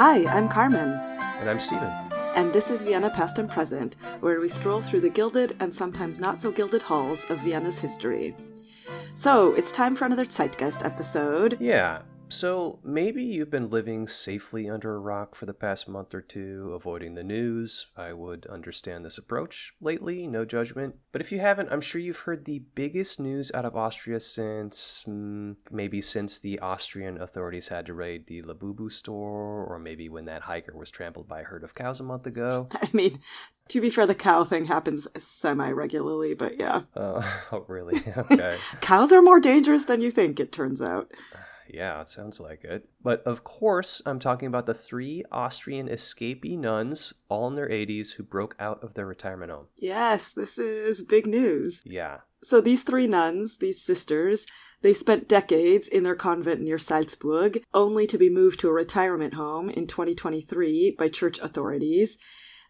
Hi, I'm Carmen. And I'm Steven. And this is Vienna Past and Present, where we stroll through the gilded and sometimes not so gilded halls of Vienna's history. So, it's time for another Zeitgeist episode. Yeah, so maybe you've been living safely under a rock for the past month or two, avoiding the news. I would understand this approach lately, no judgment. But if you haven't, I'm sure you've heard the biggest news out of Austria since the Austrian authorities had to raid the Labubu store, or maybe when that hiker was trampled by a herd of cows a month ago. I mean, to be fair, the cow thing happens semi-regularly, but yeah. Oh, really? Okay. Cows are more dangerous than you think, it turns out. Yeah, it sounds like it. But of course, I'm talking about the 3 Austrian escapee nuns, all in their 80s, who broke out of their retirement home. Yes, this is big news. Yeah. So these 3 nuns, these sisters, they spent decades in their convent near Salzburg, only to be moved to a retirement home in 2023 by church authorities.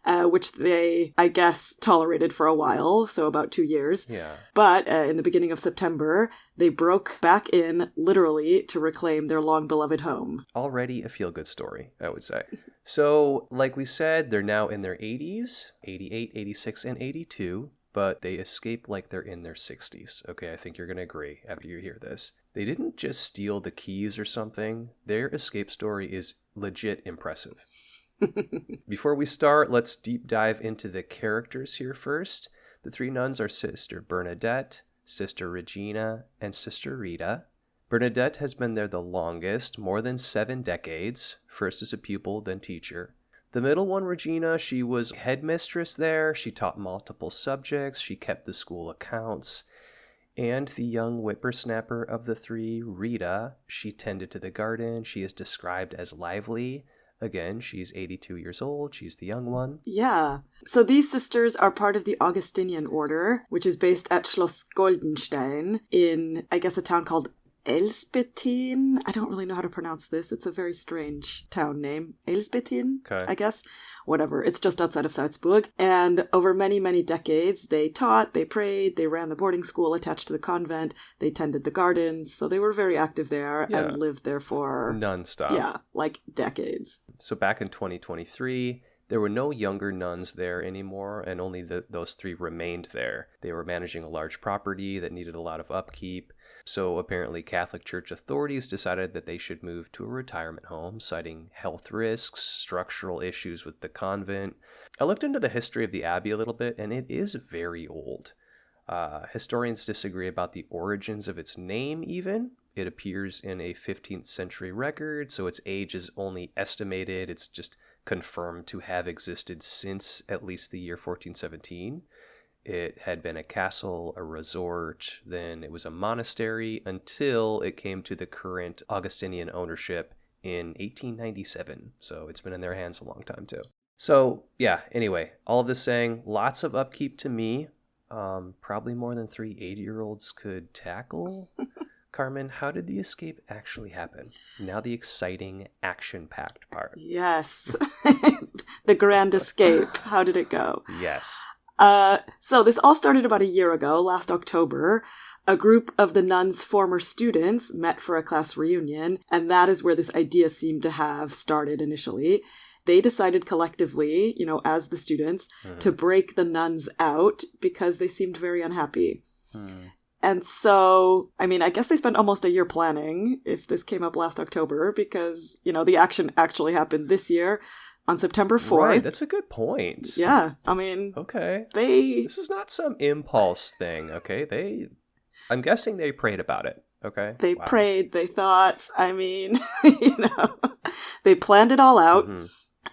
Which they, I guess, tolerated for a while, so about 2 years. Yeah. But in the beginning of September, they broke back in, literally, to reclaim their long-beloved home. Already a feel-good story, I would say. So, like we said, they're now in their 80s, 88, 86, and 82, but they escape like they're in their 60s. Okay, I think you're going to agree after you hear this. They didn't just steal the keys or something. Their escape story is legit impressive. Before we start, let's deep dive into the characters here first. The 3 nuns are Sister Bernadette, Sister Regina, and Sister Rita. Bernadette has been there the longest, more than 7 decades, first as a pupil, then teacher. The middle one, Regina, she was headmistress there. She taught multiple subjects. She kept the school accounts. And the young whippersnapper of the 3, Rita, she tended to the garden. She is described as lively. Again, she's 82 years old. She's the young one. Yeah. So these sisters are part of the Augustinian order, which is based at Schloss Goldenstein in, I guess, a town called Elsbetin. I don't really know how to pronounce this. It's a very strange town name. Elsbetin, okay. I guess. Whatever. It's just outside of Salzburg. And over many, many decades, they taught, they prayed, they ran the boarding school attached to the convent, they tended the gardens. So they were very active there and lived there for... non-stop. Yeah, like decades. So back in 2023... there were no younger nuns there anymore, and only those 3 remained there. They were managing a large property that needed a lot of upkeep. So apparently Catholic Church authorities decided that they should move to a retirement home, citing health risks, structural issues with the convent. I looked into the history of the abbey a little bit, and it is very old. Historians disagree about the origins of its name even. It appears in a 15th century record, so its age is only estimated. It's just confirmed to have existed since at least the year 1417. It had been a castle, a resort, then it was a monastery until it came to the current Augustinian ownership in 1897. So it's been in their hands a long time too. So yeah, anyway, all of this saying, lots of upkeep to me. Probably more than 3 80-year-olds could tackle. Carmen, how did the escape actually happen? Now the exciting, action-packed part. Yes. The grand escape. How did it go? Yes. So this all started about a year ago, last October. A group of the nuns' former students met for a class reunion, and that is where this idea seemed to have started initially. They decided collectively, as the students, to break the nuns out because they seemed very unhappy. And so, I mean, I guess they spent almost a year planning if this came up last October because, the action actually happened this year on September 4th. Right, that's a good point. Yeah, I mean... Okay. This is not some impulse thing, okay? I'm guessing they prayed about it, okay? They prayed, they thought, I mean, they planned it all out. Mm-hmm.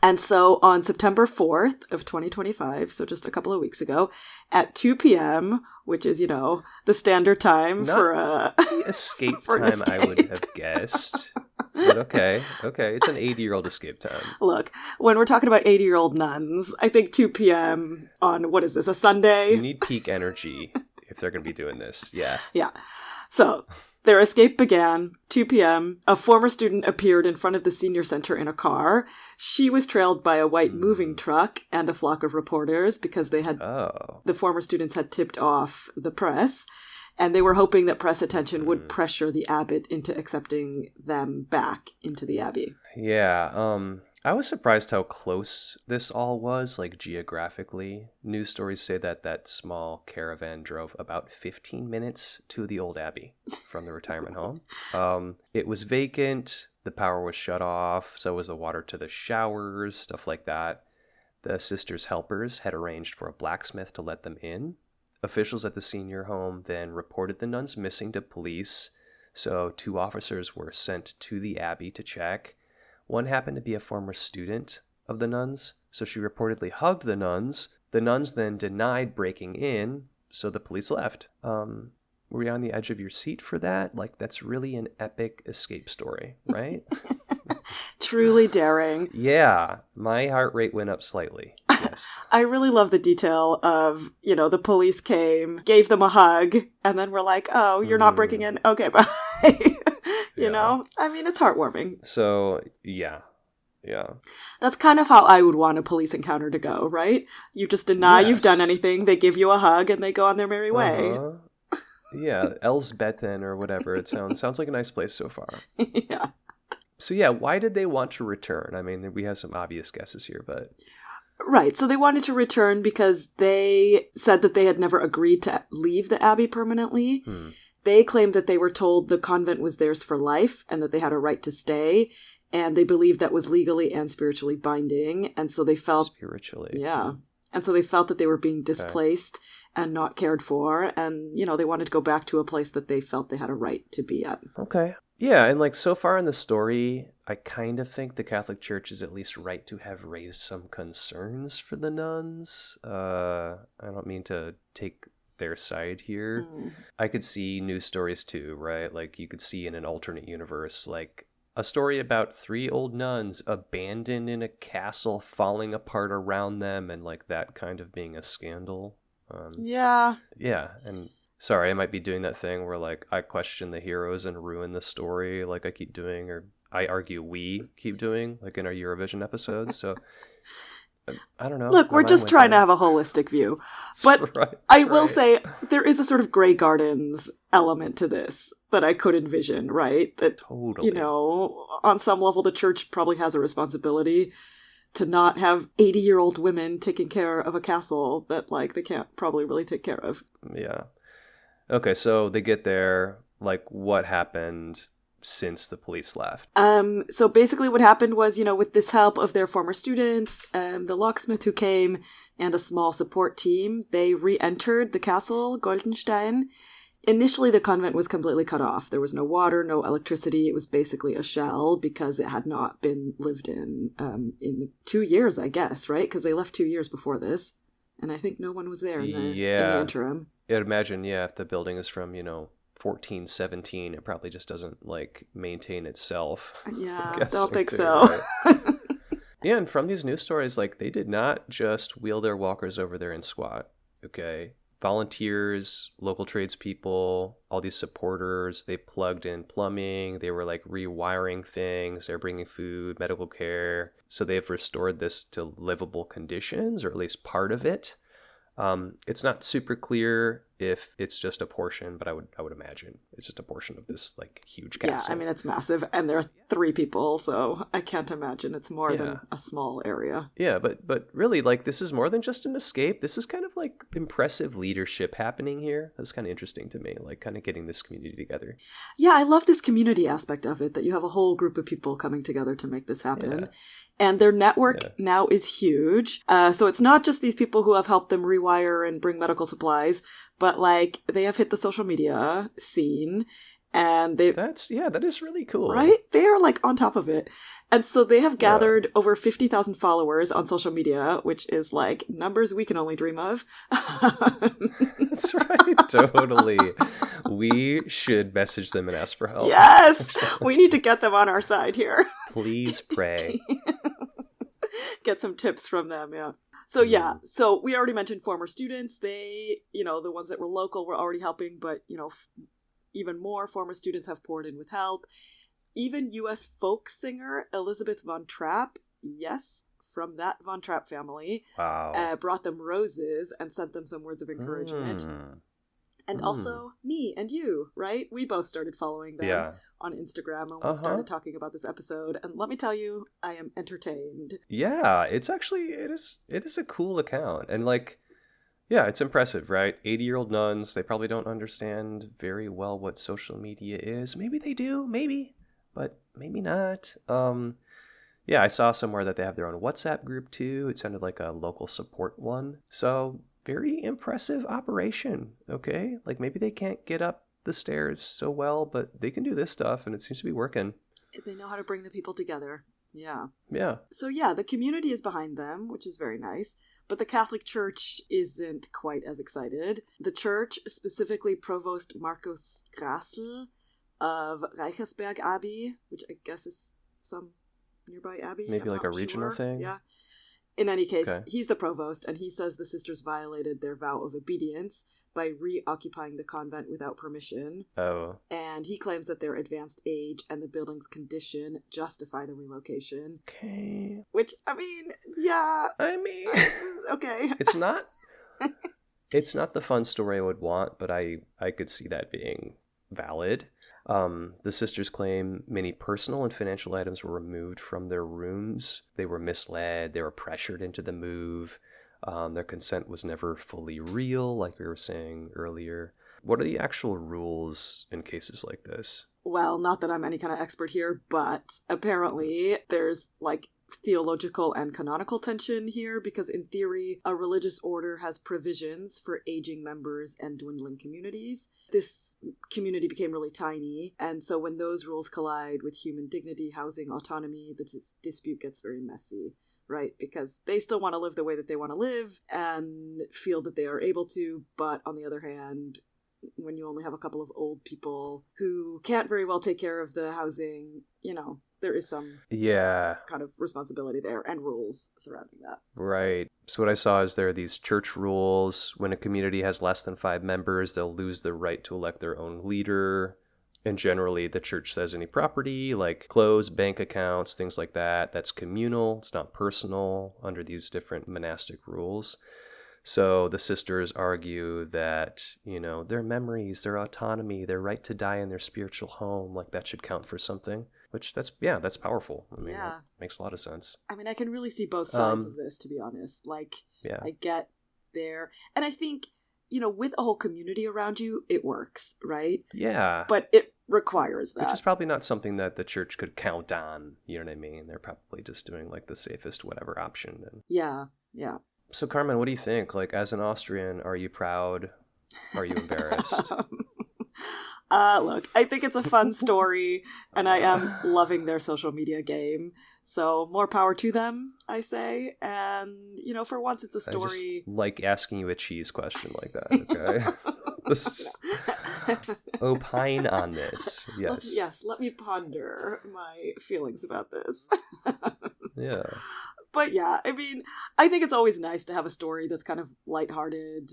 And so on September 4th of 2025, so just a couple of weeks ago, at 2 p.m., which is, the standard time not for the escape time, I would have guessed. But okay. It's an 80-year-old escape time. Look, when we're talking about 80-year-old nuns, I think 2 p.m. on, what is this, a Sunday? You need peak energy if they're going to be doing this. Yeah. Yeah. So... their escape began, 2 p.m. A former student appeared in front of the senior center in a car. She was trailed by a white moving truck and a flock of reporters because the former students had tipped off the press. And they were hoping that press attention would pressure the abbot into accepting them back into the abbey. Yeah, I was surprised how close this all was, like geographically. News stories say that that small caravan drove about 15 minutes to the old abbey from the retirement home. It was vacant, the power was shut off, so was the water to the showers, stuff like that. The sisters' helpers had arranged for a blacksmith to let them in. Officials at the senior home then reported the nuns missing to police, so 2 officers were sent to the abbey to check. One happened to be a former student of the nuns, so she reportedly hugged the nuns. The nuns then denied breaking in, so the police left. Were you on the edge of your seat for that? Like, that's really an epic escape story, right? Truly daring. Yeah, my heart rate went up slightly. Yes. I really love the detail of, the police came, gave them a hug, and then we're like, oh, you're not breaking in? Okay, bye. You know? I mean, it's heartwarming. So, yeah. That's kind of how I would want a police encounter to go, right? You just deny you've done anything, they give you a hug, and they go on their merry way. Yeah, Elsbeten or whatever. It sounds like a nice place so far. Yeah. So yeah, why did they want to return? I mean, we have some obvious guesses here, but... Right, so they wanted to return because they said that they had never agreed to leave the abbey permanently. They claimed that they were told the convent was theirs for life and that they had a right to stay, and they believed that was legally and spiritually binding, and so they felt... Spiritually. Yeah. And so they felt that they were being displaced and not cared for, and, they wanted to go back to a place that they felt they had a right to be at. Okay. Yeah, and like so far in the story, I kind of think the Catholic Church is at least right to have raised some kconcerns for the nuns. I don't mean to take their side here. I could see news stories too, right? Like you could see in an alternate universe, like a story about 3 old nuns abandoned in a castle falling apart around them and like that kind of being a scandal. Yeah, and... Sorry, I might be doing that thing where, like, I question the heroes and ruin the story like I keep doing, or I argue we keep doing, like in our Eurovision episodes. So, I don't know. Look, we're just trying to have a holistic view. But I will say there is a sort of Grey Gardens element to this that I could envision, right? That, totally. On some level, the church probably has a responsibility to not have 80-year-old women taking care of a castle that, like, they can't probably really take care of. Yeah. Okay, so they get there. Like, what happened since the police left? So basically what happened was, with this help of their former students, the locksmith who came, and a small support team, they re-entered the castle, Goldenstein. Initially, the convent was completely cut off. There was no water, no electricity. It was basically a shell because it had not been lived in 2 years, I guess, right? Because they left 2 years before this. And I think no one was there in the interim. I'd imagine, if the building is from, 1417, it probably just doesn't, like, maintain itself. Yeah, I don't think so. Right? Yeah, and from these news stories, like, they did not just wheel their walkers over there and squat, okay? Volunteers, local tradespeople, all these supporters, they plugged in plumbing, they were, like, rewiring things, they're bringing food, medical care. So they've restored this to livable conditions, or at least part of it. It's not super clear if it's just a portion, but I would imagine it's just a portion of this like huge castle. Yeah, I mean it's massive, and there are 3 people, so I can't imagine it's more than a small area. Yeah, but really, like, this is more than just an escape. This is kind of like impressive leadership happening here. That's kind of interesting to me, like kind of getting this community together. Yeah, I love this community aspect of it, that you have a whole group of people coming together to make this happen. Yeah. And their network now is huge. So it's not just these people who have helped them rewire and bring medical supplies, but like they have hit the social media scene, and that is really cool. Right? They are like on top of it. And so they have gathered over 50,000 followers on social media, which is like numbers we can only dream of. That's right. Totally. We should message them and ask for help. Yes. We need to get them on our side here. Please pray. Get some tips from them, yeah. So so we already mentioned former students. They, the ones that were local were already helping, but, even more former students have poured in with help. Even U.S. folk singer Elizabeth Von Trapp, yes, from that Von Trapp family, brought them roses and sent them some words of encouragement. And also me and you, right? We both started following them on Instagram and we started talking about this episode. And let me tell you, I am entertained. Yeah, it is a cool account. And like, yeah, it's impressive, right? 80-year-old nuns, they probably don't understand very well what social media is. Maybe they do, maybe, but maybe not. Yeah, I saw somewhere that they have their own WhatsApp group too. It sounded like a local support one. So very impressive operation, okay? Like maybe they can't get up the stairs so well, but they can do this stuff and it seems to be working. They know how to bring the people together. Yeah. Yeah. So yeah, the community is behind them, which is very nice. But the Catholic Church isn't quite as excited. The church, specifically Provost Markus Grassl of Reichersberg Abbey, which I guess is some nearby abbey. Maybe like a regional thing? Yeah. In any case, he's the provost, and he says the sisters violated their vow of obedience by reoccupying the convent without permission. Oh. And he claims that their advanced age and the building's condition justify the relocation. Okay. Which, I mean, yeah. Okay. It's not the fun story I would want, but I could see that being valid. The sisters claim many personal and financial items were removed from their rooms. They were misled. They were pressured into the move. Their consent was never fully real, like we were saying earlier. What are the actual rules in cases like this? Well, not that I'm any kind of expert here, but apparently there's like theological and canonical tension here because in theory a religious order has provisions for aging members and dwindling communities. This community became really tiny, and so when those rules collide with human dignity, housing, autonomy, the dispute gets very messy, right? Because they still want to live the way that they want to live and feel that they are able to, but on the other hand, when you only have a couple of old people who can't very well take care of the housing, you know, there is some kind of responsibility there and rules surrounding that. Right. So what I saw is there are these church rules. When a community has less than 5 members, they'll lose the right to elect their own leader. And generally, the church says any property, like clothes, bank accounts, things like that, that's communal. It's not personal under these different monastic rules. So the sisters argue that, you know, their memories, their autonomy, their right to die in their spiritual home, like that should count for something, which that's powerful. I mean, that makes a lot of sense. I mean, I can really see both sides of this, to be honest. Like, I get there. And I think, you know, with a whole community around you, it works, right? Yeah. But it requires that. Which is probably not something that the church could count on, you know what I mean? They're probably just doing like the safest whatever option. And... Yeah. So, Carmen, what do you think? Like, as an Austrian, are you proud? Are you embarrassed? Look, I think it's a fun story, and I am loving their social media game. So, more power to them, I say. And, you know, for once, it's a story. I just like asking you a cheese question like that, okay? Opine on this. Yes. Let me ponder my feelings about this. Yeah. But yeah, I mean, I think it's always nice to have a story that's kind of lighthearted,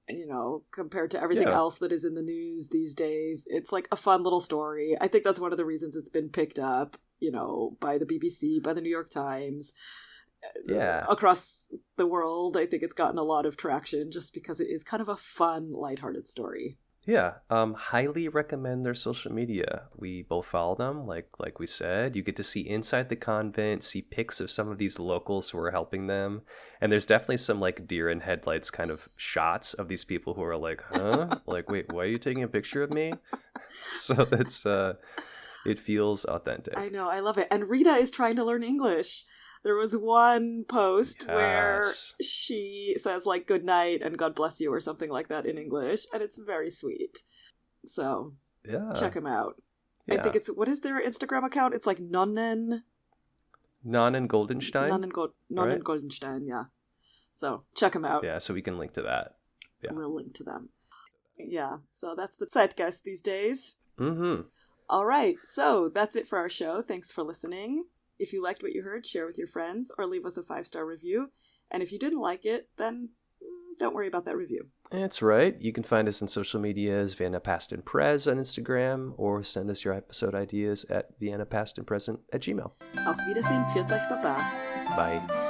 you know, compared to everything else that is in the news these days. It's like a fun little story. I think that's one of the reasons it's been picked up, you know, by the BBC, by the New York Times. Across the world, I think it's gotten a lot of traction just because it is kind of a fun, lighthearted story. Yeah, highly recommend their social media. We both follow them, like we said. You get to see inside the convent, see pics of some of these locals who are helping them. And there's definitely some like deer in headlights kind of shots of these people who are like, huh? Like, wait, why are you taking a picture of me? So that's, it feels authentic. I know, I love it. And Rita is trying to learn English. There was one post where she says, like, good night and God bless you or something like that in English, and it's very sweet. So, check them out. Yeah. I think it's, what is their Instagram account? It's like Nonnen Goldenstein? Nonnen Goldenstein, yeah. So, check them out. Yeah, so we can link to that. Yeah. We'll link to them. Yeah, so that's the Zeitgeist these days. Mm-hmm. All right, so that's it for our show. Thanks for listening. If you liked what you heard, share with your friends or leave us a 5-star review. And if you didn't like it, then don't worry about that review. That's right. You can find us on social media as Vienna Past and Pres on Instagram, or send us your episode ideas at viennapastandpresent@gmail.com. Auf Wiedersehen, pfiat euch, Baba. Bye.